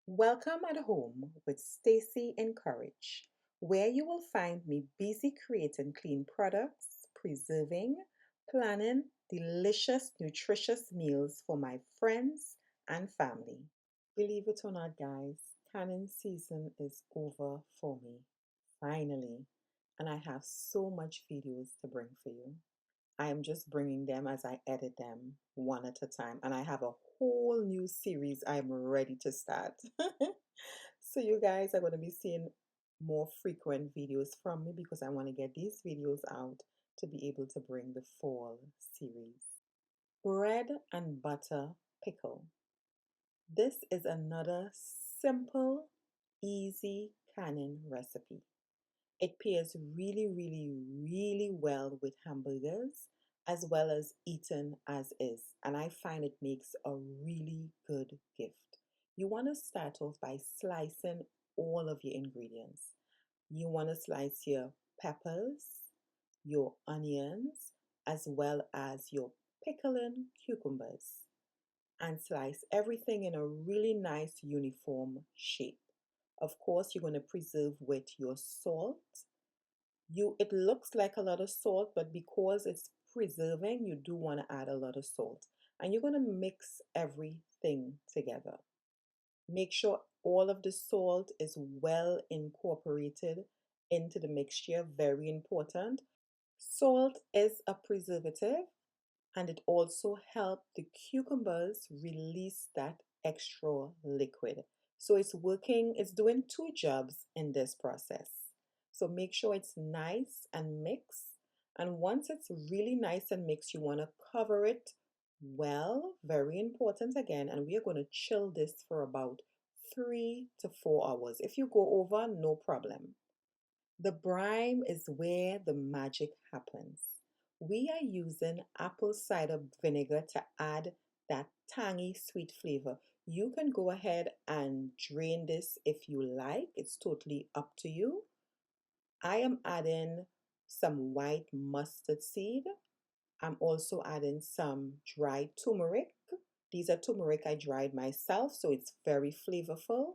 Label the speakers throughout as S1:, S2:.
S1: Welcome at home with Stacy and Courage, where you will find me busy creating clean products, preserving, planning delicious, nutritious meals for my friends and family. Believe it or not, guys, canning season is over for me, finally, and I have so much videos to bring for you. I am just bringing them as I edit them one at a time. And I have a whole new series I'm ready to start. So you guys are going to be seeing more frequent videos from me because I want to get these videos out to be able to bring the fall series. Bread and butter pickle. This is another simple, easy canning recipe. It pairs really well with hamburgers as well as eaten as is. And I find it makes a really good gift. You want to start off by slicing all of your ingredients. You want to slice your peppers, your onions, as well as your pickling cucumbers, and slice everything in a really nice uniform shape. Of course, you're going to preserve with your salt. It looks like a lot of salt, but because it's preserving, you do want to add a lot of salt. And you're going to mix everything together. Make sure all of the salt is well incorporated into the mixture, very important. Salt is a preservative, and it also helps the cucumbers release that extra liquid. So it's doing two jobs in this process. So make sure it's nice and mixed. And once it's really nice and mixed, you want to cover it well, very important again. And we are going to chill this for about 3 to 4 hours. If you go over, no problem. The brine is where the magic happens. We are using apple cider vinegar to add that tangy sweet flavor. You can go ahead and drain this if you like, it's totally up to you. I am adding some white mustard seed. I'm also adding some dried turmeric. These are turmeric I dried myself, so it's very flavorful.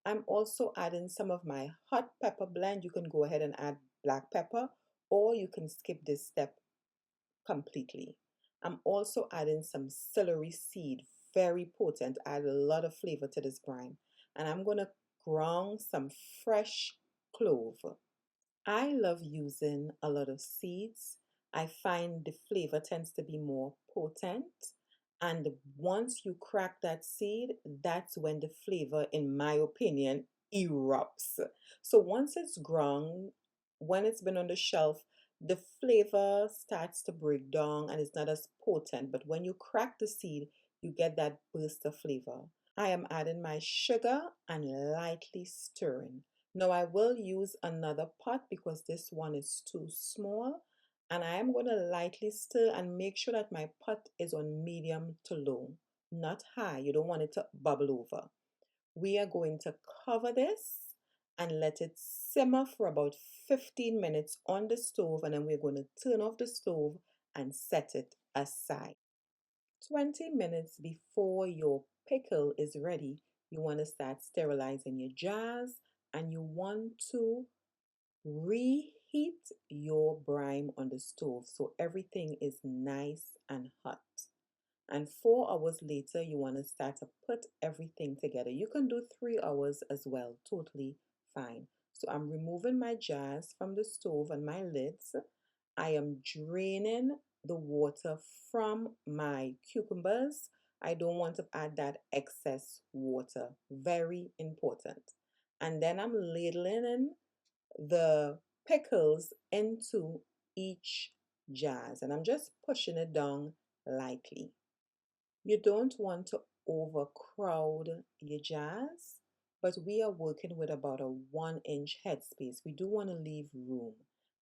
S1: I'm also adding some of my hot pepper blend. You can go ahead and add black pepper, or you can skip this step completely. I'm also adding some celery seed, very potent, add a lot of flavor to this brine. And I'm going to ground some fresh clove. I love using a lot of seeds. I find the flavor tends to be more potent. And once you crack that seed, that's when the flavor, in my opinion, erupts. So once it's ground, when it's been on the shelf, the flavor starts to break down and it's not as potent. But when you crack the seed, you get that burst of flavor. I am adding my sugar and lightly stirring. Now I will use another pot because this one is too small, and I am going to lightly stir and make sure that my pot is on medium to low, not high. You don't want it to bubble over. We are going to cover this and let it simmer for about 15 minutes on the stove, and then we're going to turn off the stove and set it aside. 20 minutes before your pickle is ready, you want to start sterilizing your jars, and you want to reheat your brine on the stove so everything is nice and hot. And 4 hours later, you want to start to put everything together. You can do 3 hours as well, totally fine. So I'm removing my jars from the stove and my lids. I am draining the water from my cucumbers. I don't want to add that excess water. Very important. And then I'm ladling in the pickles into each jars, and I'm just pushing it down lightly. You don't want to overcrowd your jars, but we are working with about a 1 inch headspace. We do want to leave room.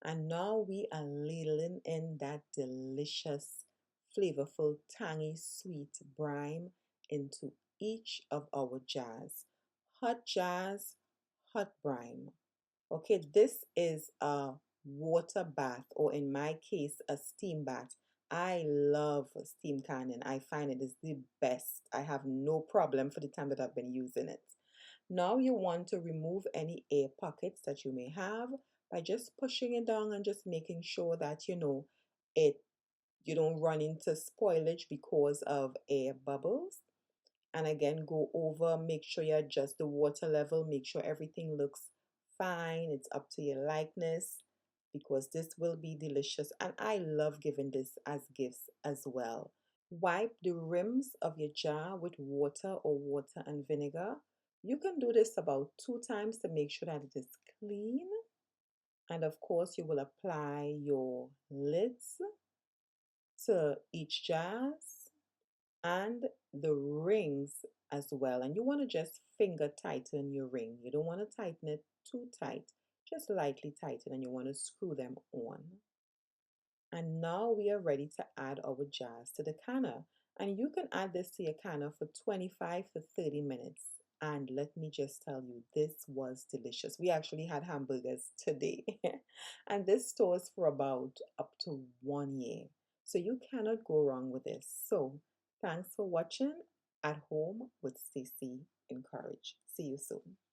S1: And now we are ladling in that delicious, flavorful, tangy, sweet brine into each of our jars. Hot jars, hot brine. Okay, this is a water bath, or in my case, a steam bath. I love steam canning. I find it is the best. I have no problem for the time that I've been using it. Now you want to remove any air pockets that you may have by just pushing it down and just making sure that it you don't run into spoilage because of air bubbles. And again, go over, make sure you adjust the water level, make sure everything looks fine, it's up to your likeness, because this will be delicious. And I love giving this as gifts as well. Wipe the rims of your jar with water or water and vinegar. You can do this about 2 times to make sure that it is clean. And of course, you will apply your lids to each jars and the rings as well. And you want to just finger tighten your ring. You don't want to tighten it too tight, just lightly tighten, and you want to screw them on. And now we are ready to add our jars to the canner. And you can add this to your canner for 25 to 30 minutes. And let me just tell you, this was delicious. We actually had hamburgers today. And this stores for about up to 1 year. So you cannot go wrong with this. So thanks for watching At Home with Stacy and Courage. See you soon.